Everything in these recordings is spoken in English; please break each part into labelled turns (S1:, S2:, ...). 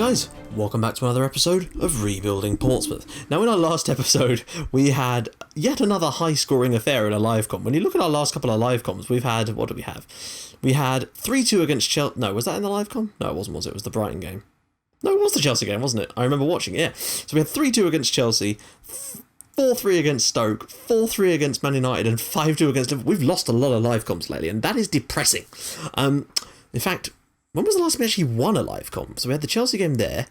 S1: guys, welcome back to another episode of Rebuilding Portsmouth. Now in our last episode we had yet another high scoring affair in a live com. When you look at our last couple of live coms, we've had, what do we have? We had 3-2 against Chelsea. No, was that in the live com? No, it wasn't, was it? It was the Brighton game. No, it was the Chelsea game, wasn't it? I remember watching it, yeah. So we had 3-2 against Chelsea, 4-3 against Stoke, 4-3 against Man United, and 5-2 against Liverpool. We've lost a lot of live comps lately, and that is depressing. In fact, when was the last time we actually won a live comp? So we had the Chelsea game there.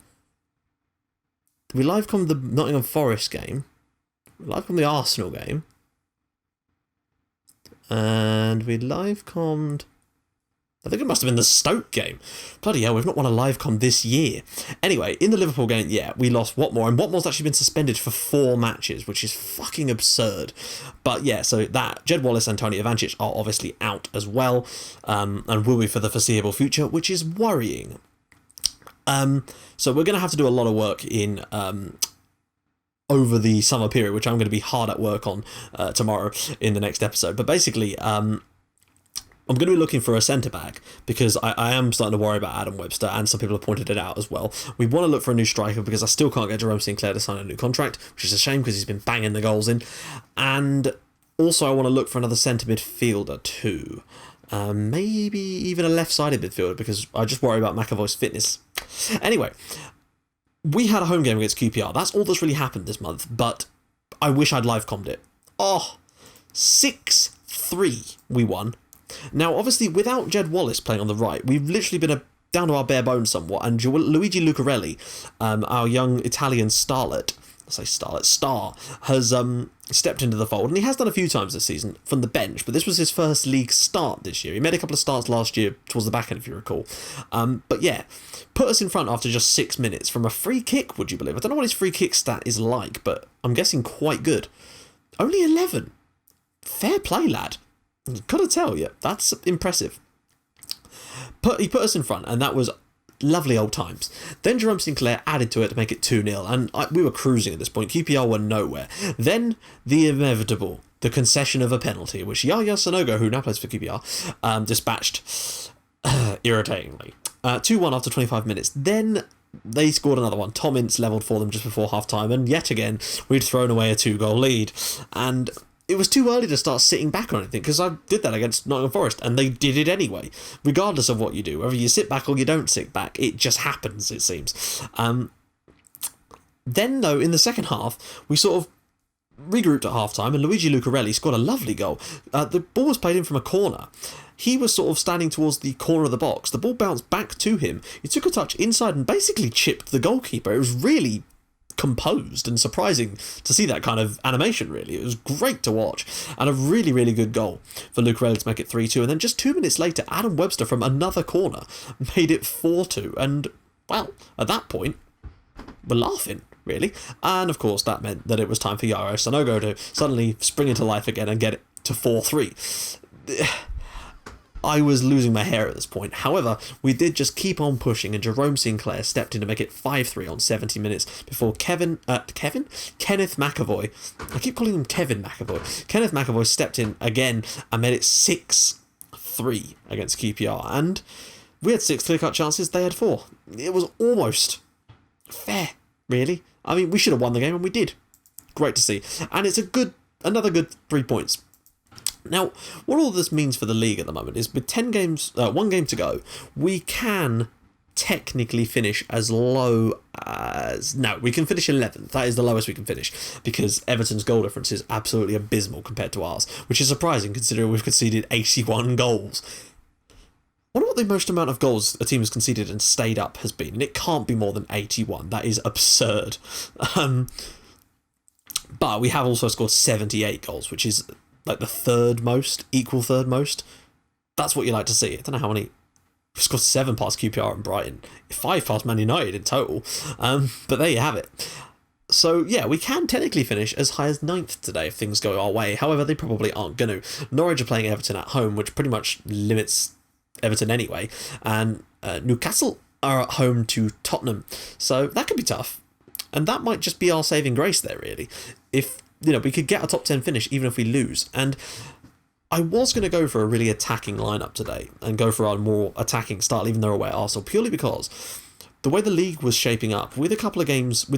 S1: We live commed the Nottingham Forest game. We live commed the Arsenal game. And we live commed... I think it must have been the Stoke game. Bloody hell, we've not won a live com this year. Anyway, in the Liverpool game, yeah, we lost Watmore, and Watmore's actually been suspended for 4 matches, which is fucking absurd. But yeah, so that, Jed Wallace and Tony Ivancic are obviously out as well, and will be for the foreseeable future, which is worrying. So we're going to have to do a lot of work in... over the summer period, which I'm going to be hard at work on tomorrow in the next episode. But basically... I'm going to be looking for a centre-back because I am starting to worry about Adam Webster, and some people have pointed it out as well. We want to look for a new striker because I still can't get Jerome Sinclair to sign a new contract, which is a shame because he's been banging the goals in. And also I want to look for another centre midfielder too. Maybe even a left-sided midfielder because I just worry about McAvoy's fitness. Anyway, we had a home game against QPR. That's all that's really happened this month, but I wish I'd live-commed it. 6-3 we won. Now, obviously, without Jed Wallace playing on the right, we've literally been down to our bare bones somewhat, and Luigi Lucarelli, our young Italian star, has stepped into the fold, and he has done a few times this season from the bench, but this was his first league start this year. He made a couple of starts last year towards the back end, if you recall. But yeah, put us in front after just 6 minutes from a free kick, would you believe? I don't know what his free kick stat is like, but I'm guessing quite good. Only 11. Fair play, lad. Gotta tell you, that's impressive. He put us in front, and that was lovely old times. Then Jerome Sinclair added to it to make it 2-0, and we were cruising at this point. QPR were nowhere. Then the inevitable, the concession of a penalty, which Yaya Sanogo, who now plays for QPR, dispatched irritatingly. 2-1 after 25 minutes. Then they scored another one. Tom Ince levelled for them just before half-time, and yet again, we'd thrown away a 2-goal lead. And it was too early to start sitting back or anything, because I did that against Nottingham Forest, and they did it anyway, regardless of what you do. Whether you sit back or you don't sit back, it just happens, it seems. Then, though, in the second half, we sort of regrouped at half-time, and Luigi Lucarelli scored a lovely goal. The ball was played in from a corner. He was sort of standing towards the corner of the box. The ball bounced back to him. He took a touch inside and basically chipped the goalkeeper. It was really composed and surprising to see that kind of animation, really. It was great to watch, and a really, really good goal for Lucarelli to make it 3-2, and then just 2 minutes later, Adam Webster from another corner made it 4-2, and, well, at that point, we're laughing, really. And, of course, that meant that it was time for Yaya Sanogo to suddenly spring into life again and get it to 4-3. I was losing my hair at this point. However, we did just keep on pushing, and Jerome Sinclair stepped in to make it 5-3 on 70 minutes before Kenneth McAvoy. I keep calling him Kevin McAvoy. Kenneth McAvoy stepped in again and made it 6-3 against QPR. And we had 6 clear-cut chances, they had 4. It was almost fair, really. I mean, we should have won the game, and we did. Great to see. And it's another good 3 points. Now, what all this means for the league at the moment is with 1 game to go, we can technically finish as low as... No, we can finish 11th. That is the lowest we can finish, because Everton's goal difference is absolutely abysmal compared to ours, which is surprising considering we've conceded 81 goals. I wonder what the most amount of goals a team has conceded and stayed up has been, and it can't be more than 81. That is absurd. But we have also scored 78 goals, which is like the equal third most. That's what you like to see. I don't know how many. We've scored 7 past QPR and Brighton, 5 past Man United in total. But there you have it. So yeah, we can technically finish as high as 9th today if things go our way. However, they probably aren't going to. Norwich are playing Everton at home, which pretty much limits Everton anyway. And Newcastle are at home to Tottenham. So that could be tough. And that might just be our saving grace there, really. If we could get a top 10 finish even if we lose. And I was going to go for a really attacking lineup today and go for our more attacking style, even though we're away at Arsenal, purely because the way the league was shaping up, with a couple of games,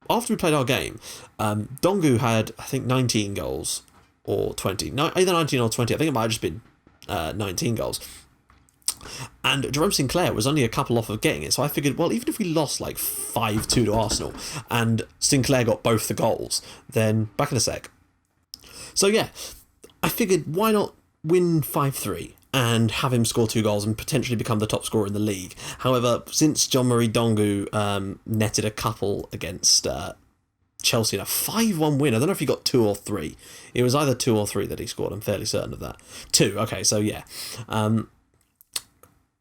S1: after we played our game, Dongu had, I think, 19 goals or 20. No, either 19 or 20. I think it might have just been 19 goals. And Jerome Sinclair was only a couple off of getting it, so I figured, well, even if we lost like 5-2 to Arsenal and Sinclair got both the goals, then back in a sec. So yeah, I figured, why not win 5-3 and have him score 2 goals and potentially become the top scorer in the league. However, since Jean-Marie Dongu netted a couple against Chelsea in a 5-1 win, I don't know if he got 2 or 3. It was either 2 or 3 that he scored, I'm fairly certain of that. 2, okay, so yeah.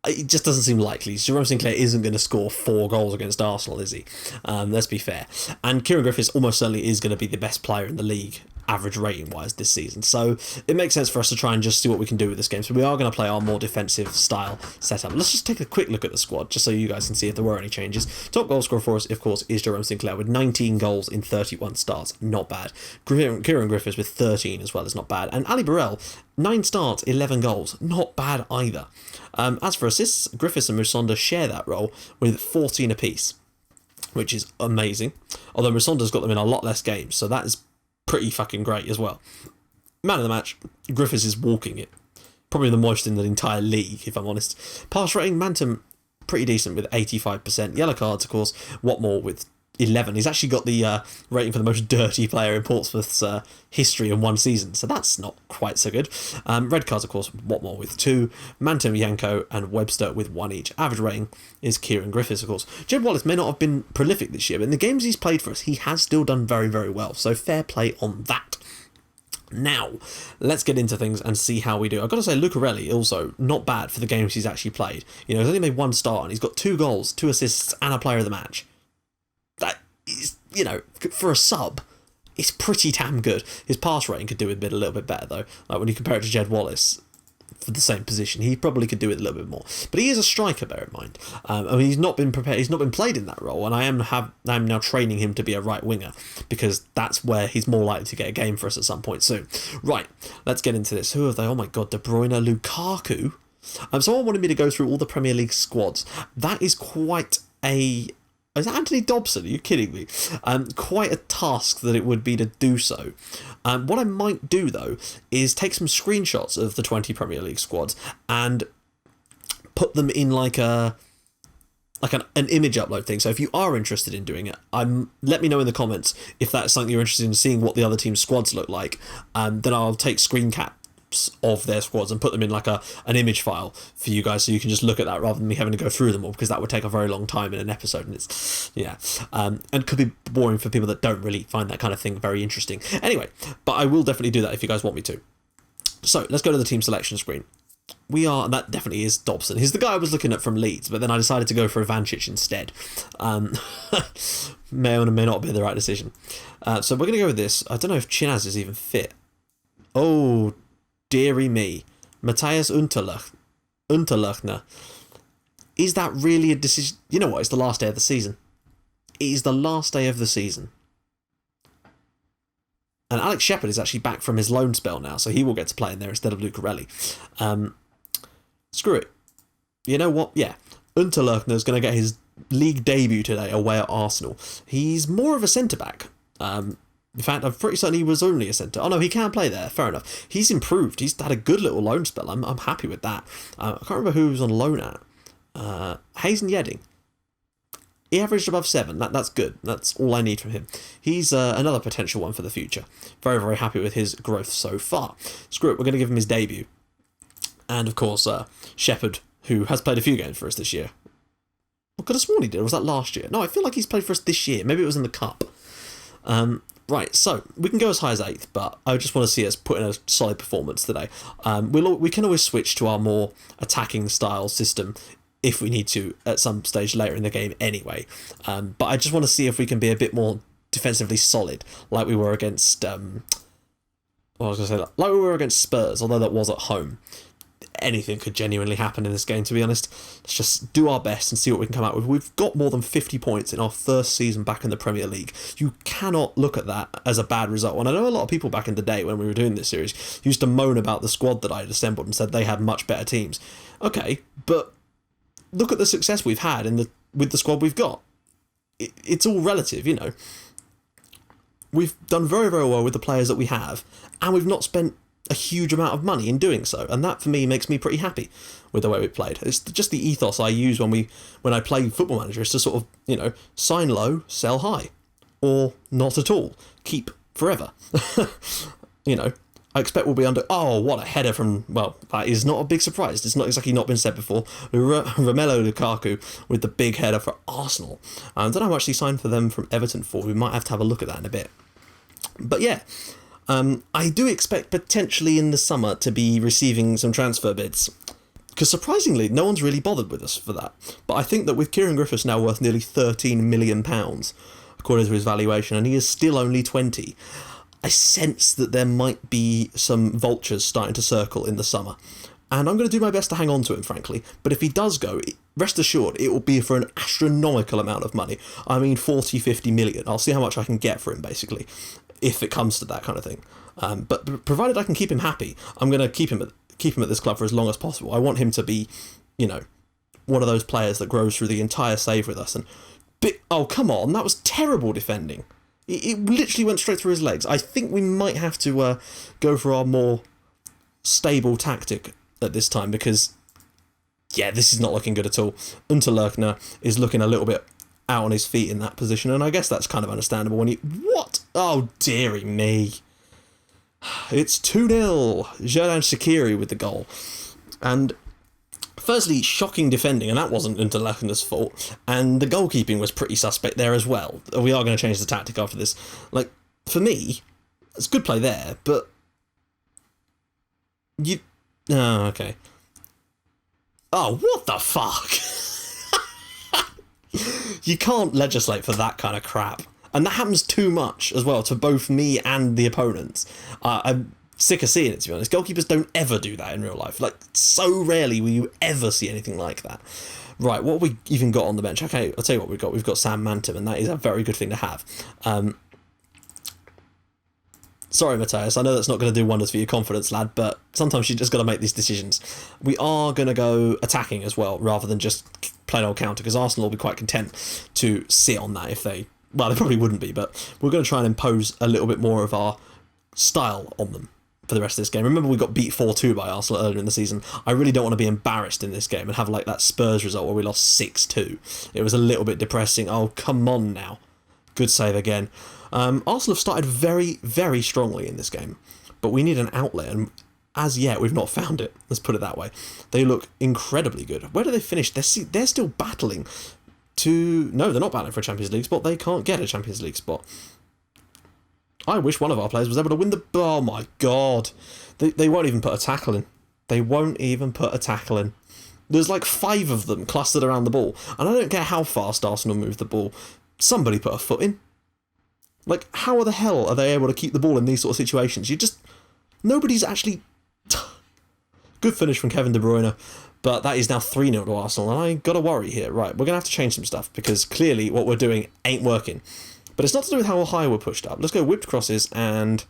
S1: It just doesn't seem likely. Jerome Sinclair isn't going to score 4 goals against Arsenal, is he? Let's be fair. And Kieran Griffiths almost certainly is going to be the best player in the league, average rating-wise, this season. So it makes sense for us to try and just see what we can do with this game. So we are going to play our more defensive style setup. Let's just take a quick look at the squad, just so you guys can see if there were any changes. Top goal scorer for us, of course, is Jerome Sinclair with 19 goals in 31 starts. Not bad. Kieran Griffiths with 13 as well is not bad. And Ali Burrell, 9 starts, 11 goals. Not bad either. As for assists, Griffiths and Musonda share that role with 14 apiece, which is amazing. Although Musonda's got them in a lot less games, so that is pretty fucking great as well. Man of the match, Griffiths is walking it. Probably the most in the entire league, if I'm honest. Pass rating, Mantum, pretty decent with 85%. Yellow cards, of course, Watmore with 11. He's actually got the rating for the most dirty player in Portsmouth's history in one season, so that's not quite so good. Red cards, of course, Watmore with 2, Mantum, Yanko, and Webster with 1 each. Average rating is Kieran Griffiths, of course. Jed Wallace may not have been prolific this year, but in the games he's played for us, he has still done very, very well, so fair play on that. Now, let's get into things and see how we do. I've got to say, Lucarelli, also, not bad for the games he's actually played. You know, he's only made 1 start, and he's got 2 goals, 2 assists, and a player of the match. That is, you know, for a sub, it's pretty damn good. His pass rating could do it a little bit better, though. Like, when you compare it to Jed Wallace for the same position, he probably could do it a little bit more. But he is a striker, bear in mind. I mean, he's not been prepared. He's not been played in that role, and I'm now training him to be a right winger, because that's where he's more likely to get a game for us at some point soon. Right, let's get into this. Who are they? Oh my God, De Bruyne, Lukaku. Someone wanted me to go through all the Premier League squads. That is quite a... Is that Anthony Dobson? Are you kidding me? Quite a task that it would be to do so. What I might do, though, is take some screenshots of the 20 Premier League squads and put them in like an image upload thing. So if you are interested in doing it, let me know in the comments if that's something you're interested in, seeing what the other team's squads look like. Then I'll take screen caps of their squads and put them in like an image file for you guys, so you can just look at that rather than me having to go through them all, because that would take a very long time in an episode, and it's and could be boring for people that don't really find that kind of thing very interesting. Anyway, but I will definitely do that if you guys want me to. So let's go to the team selection screen. That definitely is Dobson. He's the guy I was looking at from Leeds, but then I decided to go for Ivancic instead. May or may not be the right decision. So we're going to go with this. I don't know if Chinaz is even fit. Oh, dearie me. Matthias Unterlechner. Is that really a decision? You know what? It's the last day of the season. It is the last day of the season. And Alex Shepherd is actually back from his loan spell now, so he will get to play in there instead of Lucarelli. Screw it. You know what? Yeah. Unterlechner is going to get his league debut today away at Arsenal. He's more of a centre-back. In fact, I'm pretty certain he was only a centre. Oh no, he can play there. Fair enough. He's improved. He's had a good little loan spell. I'm happy with that. I can't remember who he was on loan at. Hazen Yedding. He averaged above 7. That's good. That's all I need from him. He's another potential one for the future. Very, very happy with his growth so far. Screw it, we're going to give him his debut. And of course, Shepherd, who has played a few games for us this year. I could have sworn he did. Or was that last year? No, I feel like he's played for us this year. Maybe it was in the Cup. Right, so we can go as high as 8th, but I just want to see us put in a solid performance today. We can always switch to our more attacking style system if we need to at some stage later in the game anyway. But I just want to see if we can be a bit more defensively solid, like we were against like we were against Spurs, although that was at home. Anything could genuinely happen in this game, to be honest. Let's just do our best and see what we can come out with. We've got more than 50 points in our first season back in the Premier League. You cannot look at that as a bad result. And I know a lot of people back in the day when we were doing this series used to moan about the squad that I had assembled and said they had much better teams. Okay, but look at the success we've had in the with the squad we've got. It's all relative, you know. We've done very, very well with the players that we have, and we've not spent a huge amount of money in doing so, and that for me makes me pretty happy with the way we played. It's just the ethos I use when I play Football Manager, is to sort of, you know, sign low, sell high, or not at all, keep forever. You know, I expect we'll be under... Oh, what a header from... Well, that is not a big surprise. It's not exactly not been said before. Romelu Lukaku with the big header for Arsenal. I don't know how much he signed for them from Everton for. We might have to have a look at that in a bit. But yeah, I do expect potentially in the summer to be receiving some transfer bids. Because surprisingly, no one's really bothered with us for that. But I think that with Kieran Griffiths now worth nearly £13 million, according to his valuation, and he is still only 20, I sense that there might be some vultures starting to circle in the summer. And I'm going to do my best to hang on to him, frankly. But if he does go, rest assured, it will be for an astronomical amount of money. I mean 40, 50 million. I'll see how much I can get for him, basically, if it comes to that kind of thing. But provided I can keep him happy, I'm going to keep him at this club for as long as possible. I want him to be, you know, one of those players that grows through the entire save with us. And oh, come on, that was terrible defending. It literally went straight through his legs. I think we might have to go for our more stable tactic at this time, because, yeah, this is not looking good at all. Unterlechner is looking a little bit out on his feet in that position, and I guess that's kind of understandable when you... What? Oh, dearie me. It's 2-0. Xherdan Shaqiri with the goal. And firstly, shocking defending, and that wasn't Unterlechner's fault. And the goalkeeping was pretty suspect there as well. We are going to change the tactic after this. Like, for me, it's good play there, but... Oh, okay. Oh, what the fuck? You can't legislate for that kind of crap. And that happens too much as well to both me and the opponents. I'm sick of seeing it, to be honest. Goalkeepers don't ever do that in real life. Like, so rarely will you ever see anything like that. Right, what have we even got on the bench? Okay, I'll tell you what we've got. We've got Sam Mantum, and that is a very good thing to have. Sorry, Matthias, I know that's not going to do wonders for your confidence, lad, but sometimes you just got to make these decisions. We are going to go attacking as well, rather than just plain old counter, because Arsenal will be quite content to sit on that if they... Well, they probably wouldn't be, but we're going to try and impose a little bit more of our style on them for the rest of this game. Remember, we got beat 4-2 by Arsenal earlier in the season. I really don't want to be embarrassed in this game and have like that Spurs result where we lost 6-2. It was a little bit depressing. Oh, come on now. Good save again. Arsenal have started very, very strongly in this game, but we need an outlet, and as yet we've not found it. Let's put it that way. They look incredibly good. Where do they finish? They're still battling to... No, they're not battling for a Champions League spot. They can't get a Champions League spot. I wish one of our players was able to win the... Oh my god. They won't even put a tackle in. They won't even put a tackle in. There's like 5 of them clustered around the ball, and I don't care how fast Arsenal move the ball. Somebody put a foot in. Like, how the hell are they able to keep the ball in these sort of situations? Nobody's actually... Good finish from Kevin De Bruyne, but that is now 3-0 to Arsenal, and I got to worry here. Right, we're going to have to change some stuff, because clearly what we're doing ain't working. But it's not to do with how high we're pushed up. Let's go whipped crosses and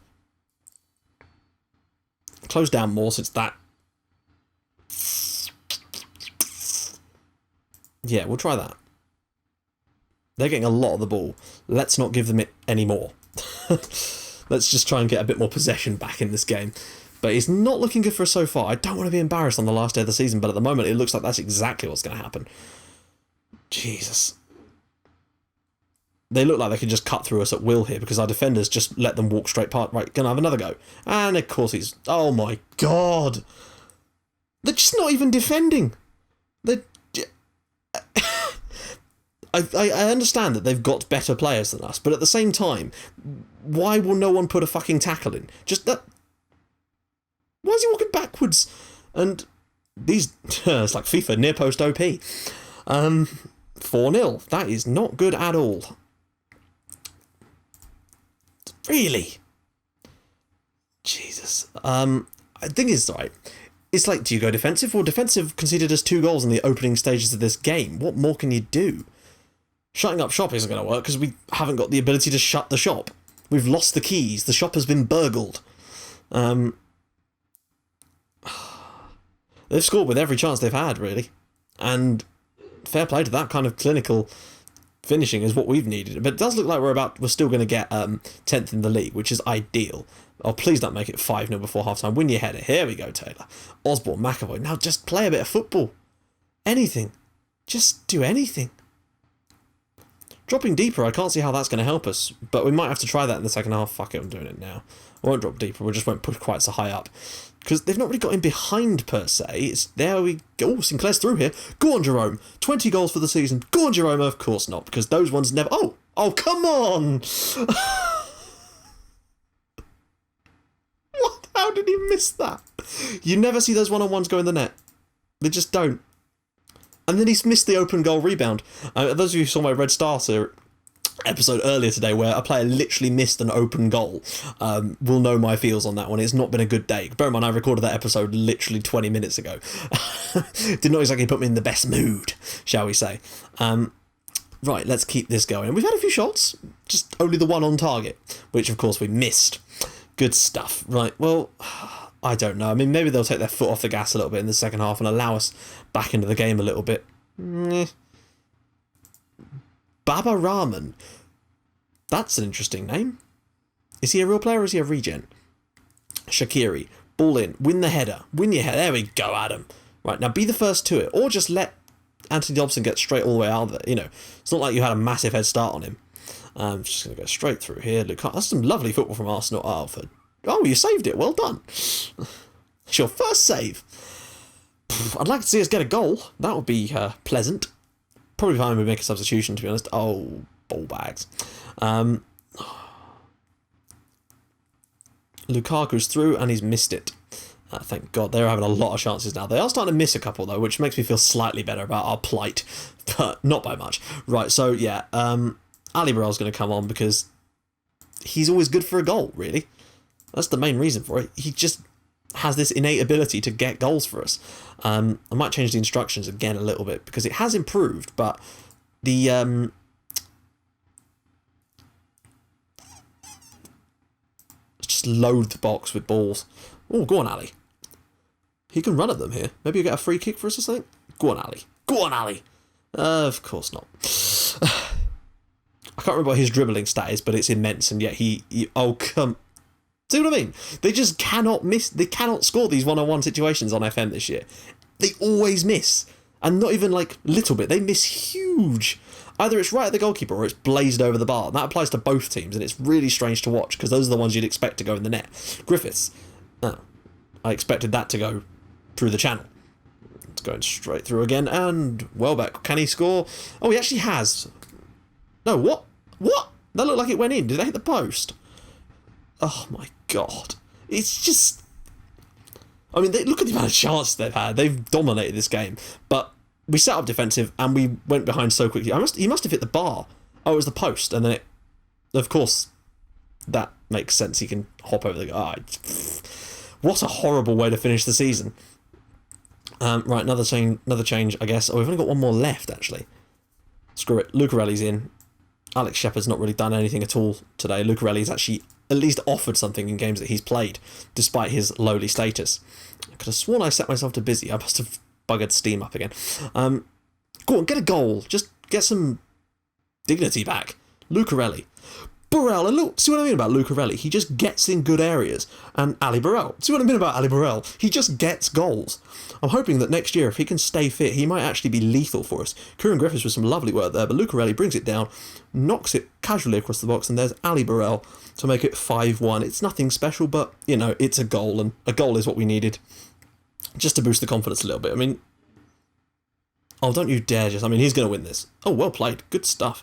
S1: close down more, since that... Yeah, we'll try that. They're getting a lot of the ball. Let's not give them it any more. Let's just try and get a bit more possession back in this game. But it's not looking good for us so far. I don't want to be embarrassed on the last day of the season, but at the moment it looks like that's exactly what's going to happen. Jesus. They look like they can just cut through us at will here, because our defenders just let them walk straight past. Right, gonna have another go. And of course he's... Oh my god. They're just not even defending. They're... I understand that they've got better players than us, but at the same time, why will no one put a fucking tackle in? Just that... Why is he walking backwards? And these... It's like FIFA, near post OP. 4-0. That is not good at all. Really? Jesus. The thing is, right, it's like, do you go defensive? Well, defensive conceded us 2 goals in the opening stages of this game. What more can you do? Shutting up shop isn't going to work, because we haven't got the ability to shut the shop. We've lost the keys. The shop has been burgled. They've scored with every chance they've had, really. And fair play to that kind of clinical finishing is what we've needed. But it does look like we're still going to get 10th in the league, which is ideal. Oh, please don't make it 5-0 before half-time. Win your header. Here we go, Taylor. Osborne, McAvoy. Now just play a bit of football. Anything. Just do anything. Dropping deeper, I can't see how that's going to help us, but we might have to try that in the second half. Fuck it, I'm doing it now. I won't drop deeper, we just won't push quite so high up. Because they've not really got in behind, per se. It's there we go. Oh, Sinclair's through here. Go on, Jerome. 20 goals for the season. Go on, Jerome. Of course not, because those ones never... Oh, come on! What? How did he miss that? You never see those one-on-ones go in the net. They just don't. And then he's missed the open goal rebound. Those of you who saw my Red Starter episode earlier today where a player literally missed an open goal will know my feels on that one. It's not been a good day. Bear in mind, I recorded that episode literally 20 minutes ago. Did not exactly put me in the best mood, shall we say. Right, let's keep this going. We've had a few shots, just only the one on target, which of course we missed. Good stuff. Right, well, I don't know. I mean, maybe they'll take their foot off the gas a little bit in the second half and allow us back into the game a little bit. Baba Rahman. That's an interesting name. Is he a real player or is he a regen? Shaqiri. Ball in. Win the header. Win your header. There we go, Adam. Right, now be the first to it. Or just let Anthony Dobson get straight all the way out of it. You know, it's not like you had a massive head start on him. Just going to go straight through here. Lucarelli. That's some lovely football from Arsenal. Oh, you saved it. Well done. It's your first save. I'd like to see us get a goal. That would be pleasant. Probably fine we make a substitution, to be honest. Oh, ball bags. Lukaku's through and he's missed it. Thank God. They're having a lot of chances now. They are starting to miss a couple, though, which makes me feel slightly better about our plight. But not by much. Right, so, yeah. Ali Burrell's going to come on because he's always good for a goal, really. That's the main reason for it. He just has this innate ability to get goals for us. I might change the instructions again a little bit because it has improved, but the let's just load the box with balls. Oh, go on, Ali. He can run at them here. Maybe you get a free kick for us or something. Go on, Ali. Go on, Ali. Of course not. I can't remember what his dribbling stat is, but it's immense, and yet he oh come. See what I mean? They just cannot miss. They cannot score these one-on-one situations on FM this year. They always miss. And not even like little bit. They miss huge. Either it's right at the goalkeeper or it's blazed over the bar. And that applies to both teams. And it's really strange to watch because those are the ones you'd expect to go in the net. Griffiths. Oh, I expected that to go through the channel. It's going straight through again. And Welbeck. Can he score? Oh, he actually has. No, what? What? That looked like it went in. Did they hit the post? Oh my God. It's just... I mean, look at the amount of chances they've had. They've dominated this game. But we set up defensive and we went behind so quickly. He must have hit the bar. Oh, it was the post. And then it... Of course, that makes sense. He can hop over the... What a horrible way to finish the season. Right, another change, I guess. Oh, we've only got one more left, actually. Screw it. Lucarelli's in. Alex Shepard's not really done anything at all today. Lucarelli's actually at least offered something in games that he's played, despite his lowly status. I could have sworn I set myself to busy. I must have buggered Steam up again. Go on, get a goal. Just get some dignity back. Lucarelli. Burrell, and look, see what I mean about Lucarelli? He just gets in good areas. And Ali Burrell. See what I mean about Ali Burrell? He just gets goals. I'm hoping that next year, if he can stay fit, he might actually be lethal for us. Kieran Griffiths with some lovely work there, but Lucarelli brings it down, knocks it casually across the box, and there's Ali Burrell to make it 5-1. It's nothing special, but, you know, it's a goal, and a goal is what we needed just to boost the confidence a little bit. I mean, oh, don't you dare just... I mean, he's going to win this. Oh, well played. Good stuff.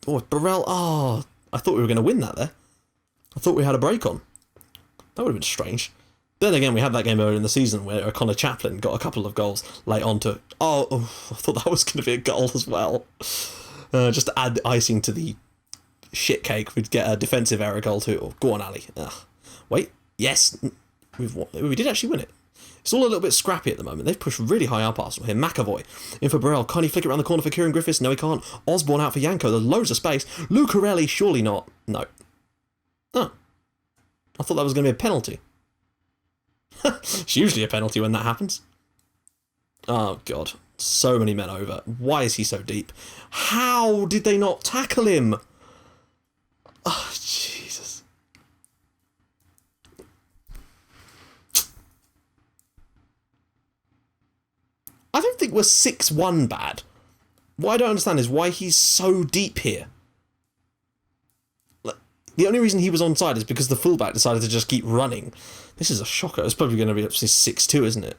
S1: Oh, Burrell... Oh... I thought we were going to win that there. I thought we had a break on. That would have been strange. Then again, we had that game earlier in the season where O'Connor Chaplin got a couple of goals late on to... Oh, I thought that was going to be a goal as well. Just to add icing to the shit cake, we'd get a defensive error goal too. Oh, go on, Ali. Ugh. Wait. Yes. We did actually win it. It's all a little bit scrappy at the moment. They've pushed really high up Arsenal here. McAvoy in for Burrell. Can he flick it around the corner for Kieran Griffiths? No, he can't. Osborne out for Yanko. There's loads of space. Lucarelli, surely not. No. Oh. I thought that was going to be a penalty. It's usually a penalty when that happens. Oh, God. So many men over. Why is he so deep? How did they not tackle him? Oh, Jesus. I don't think we're 6-1 bad. What I don't understand is why he's so deep here. The only reason he was onside is because the fullback decided to just keep running. This is a shocker. It's probably going to be up to 6-2, isn't it?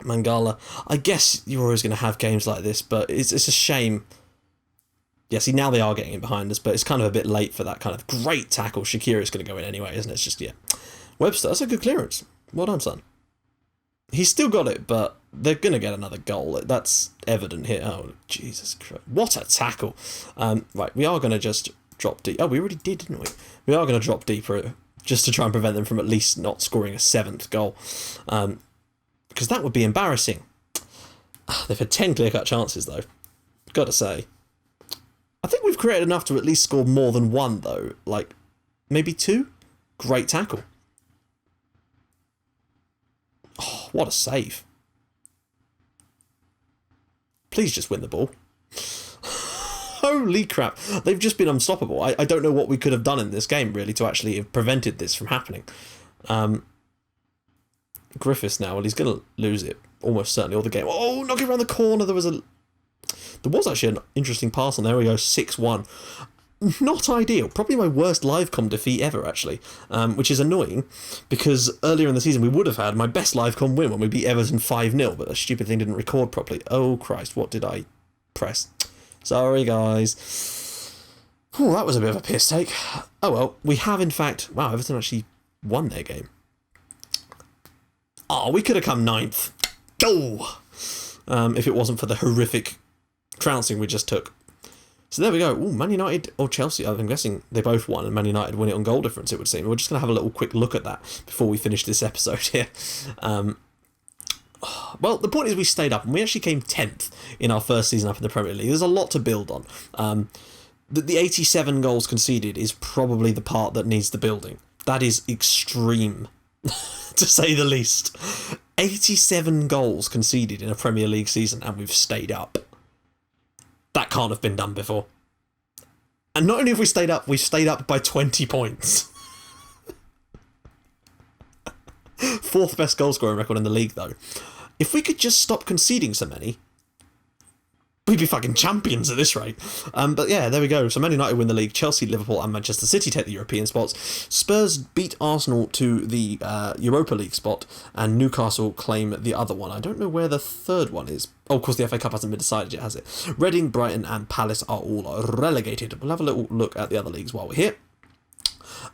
S1: Mangala. I guess you're always going to have games like this, but it's a shame. Yeah, see, now they are getting in behind us, but it's kind of a bit late for that kind of great tackle. Shaqiri's going to go in anyway, isn't it? It's just, yeah. Webster, that's a good clearance. Well done, son. He's still got it, but they're going to get another goal. That's evident here. Oh, Jesus Christ. What a tackle. Right, we are going to just drop deep. Oh, we already did, didn't we? We are going to drop deeper just to try and prevent them from at least not scoring a 7th goal. Because that would be embarrassing. They've had 10 clear-cut chances, though. Got to say. I think we've created enough to at least score more than 1, though. Like, maybe 2? Great tackle. Oh, what a save. Please just win the ball. Holy crap. They've just been unstoppable. I don't know what we could have done in this game, really, to actually have prevented this from happening. Griffiths now, well, he's going to lose it. Almost certainly all the game. Oh, knocking around the corner. There was actually an interesting pass on there. We go 6-1. Not ideal. Probably my worst live-com defeat ever, actually. Which is annoying, because earlier in the season we would have had my best live-com win when we beat Everton 5-0, but the stupid thing didn't record properly. Oh, Christ, what did I press? Sorry, guys. Oh, that was a bit of a piss take. Oh, well, we have, in fact... Wow, Everton actually won their game. Oh, we could have come 9th. Oh! If it wasn't for the horrific trouncing we just took. So there we go. Ooh, Man United or Chelsea, I'm guessing they both won, and Man United win it on goal difference, it would seem. We're just going to have a little quick look at that before we finish this episode here. Well, the point is we stayed up, and we actually came 10th in our first season up in the Premier League. There's a lot to build on. The 87 goals conceded is probably the part that needs the building. That is extreme, to say the least. 87 goals conceded in a Premier League season, and we've stayed up. That can't have been done before. And not only have we stayed up, we've stayed up by 20 points. 4th best goal scoring record in the league, though. If we could just stop conceding so many, we'd be fucking champions at this rate. But yeah, there we go. So Man United win the league, Chelsea, Liverpool and Manchester City take the European spots. Spurs beat Arsenal to the Europa League spot, and Newcastle claim the other one. I don't know where the third one is. Oh, of course, the FA Cup hasn't been decided yet, has it? Reading, Brighton and Palace are all relegated. We'll have a little look at the other leagues while we're here.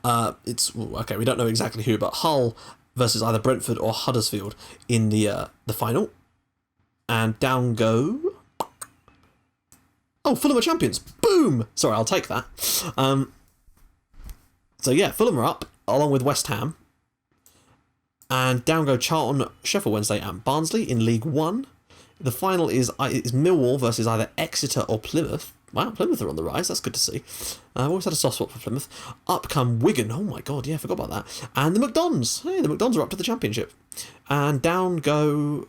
S1: Okay, we don't know exactly who, but Hull versus either Brentford or Huddersfield in the final. And down go... Oh, Fulham are champions. Boom! Sorry, I'll take that. So yeah, Fulham are up, along with West Ham. And down go Charlton, Sheffield Wednesday and Barnsley in League 1. The final is Millwall versus either Exeter or Plymouth. Wow, Plymouth are on the rise. That's good to see. I've always had a soft spot for Plymouth. Up come Wigan. Oh my god, yeah, I forgot about that. And the McDons. Hey, the McDons are up to the Championship. And down go...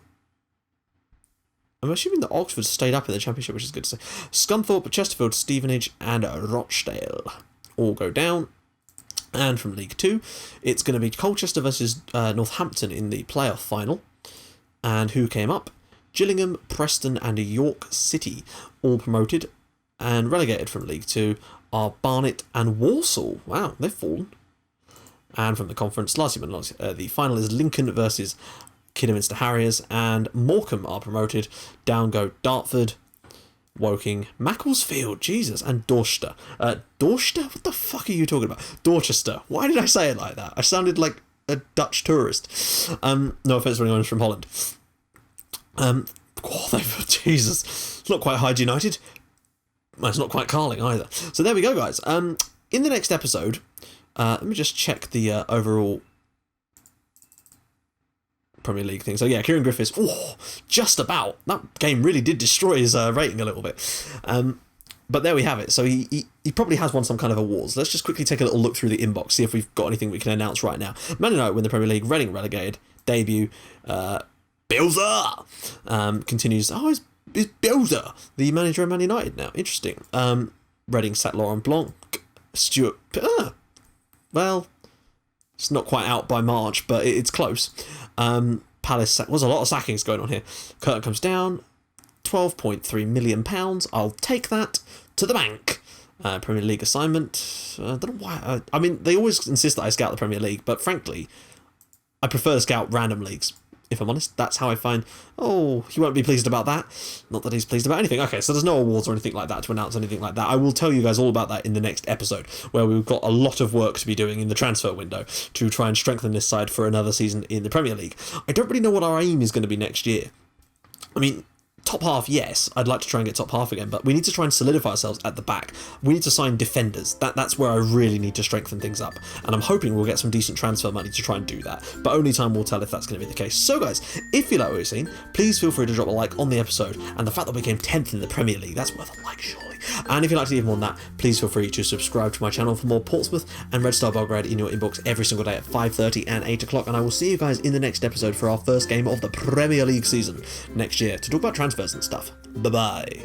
S1: I'm assuming that Oxford stayed up in the Championship, which is good to see. Scunthorpe, Chesterfield, Stevenage and Rochdale all go down. And from League 2, it's going to be Colchester versus Northampton in the playoff final. And who came up? Gillingham, Preston and York City, all promoted. And relegated from League 2 are Barnet and Walsall. Wow, they've fallen. And from the conference, last year, the final is Lincoln versus Kidderminster Harriers, and Morecambe are promoted. Down go Dartford, Woking, Macclesfield, Jesus, and Dorchester. Dorchester? What the fuck are you talking about? Dorchester. Why did I say it like that? I sounded like a Dutch tourist. No offence to anyone from Holland. Jesus. It's not quite Hyde United. Well, it's not quite Carling either. So there we go, guys. In the next episode, let me just check the overall Premier League thing. So yeah, Kieran Griffiths, just about. That game really did destroy his rating a little bit. But there we have it. So he probably has won some kind of awards. Let's just quickly take a little look through the inbox, see if we've got anything we can announce right now. Man United win the Premier League, Reading relegated, debut, Bielsa continues. Oh, it's Bielsa, the manager of Man United now. Interesting. Reading sacked Laurent Blanc. Stuart. Well, it's not quite out by March, but it's close. Palace. Was a lot of sackings going on here. Curtain comes down. £12.3 million. I'll take that to the bank. Premier League assignment. I don't know why. I mean, they always insist that I scout the Premier League, but frankly, I prefer to scout random leagues. If I'm honest, that's how I find. Oh, he won't be pleased about that. Not that he's pleased about anything. Okay, so there's no awards or anything like that to announce, anything like that. I will tell you guys all about that in the next episode, where we've got a lot of work to be doing in the transfer window to try and strengthen this side for another season in the Premier League. I don't really know what our aim is going to be next year. I mean, top half, yes, I'd like to try and get top half again, but we need to try and solidify ourselves at the back. We need to sign defenders. That's where I really need to strengthen things up, and I'm hoping we'll get some decent transfer money to try and do that, but only time will tell if that's going to be the case. So guys, if you like what you've seen, please feel free to drop a like on the episode, and the fact that we came 10th in the Premier League, that's worth a like, surely. And if you'd like to leave more than that, please feel free to subscribe to my channel for more Portsmouth and Red Star Belgrade in your inbox every single day at 5:30 and 8 o'clock, and I will see you guys in the next episode for our first game of the Premier League season next year to talk about transfers and stuff. Bye-bye.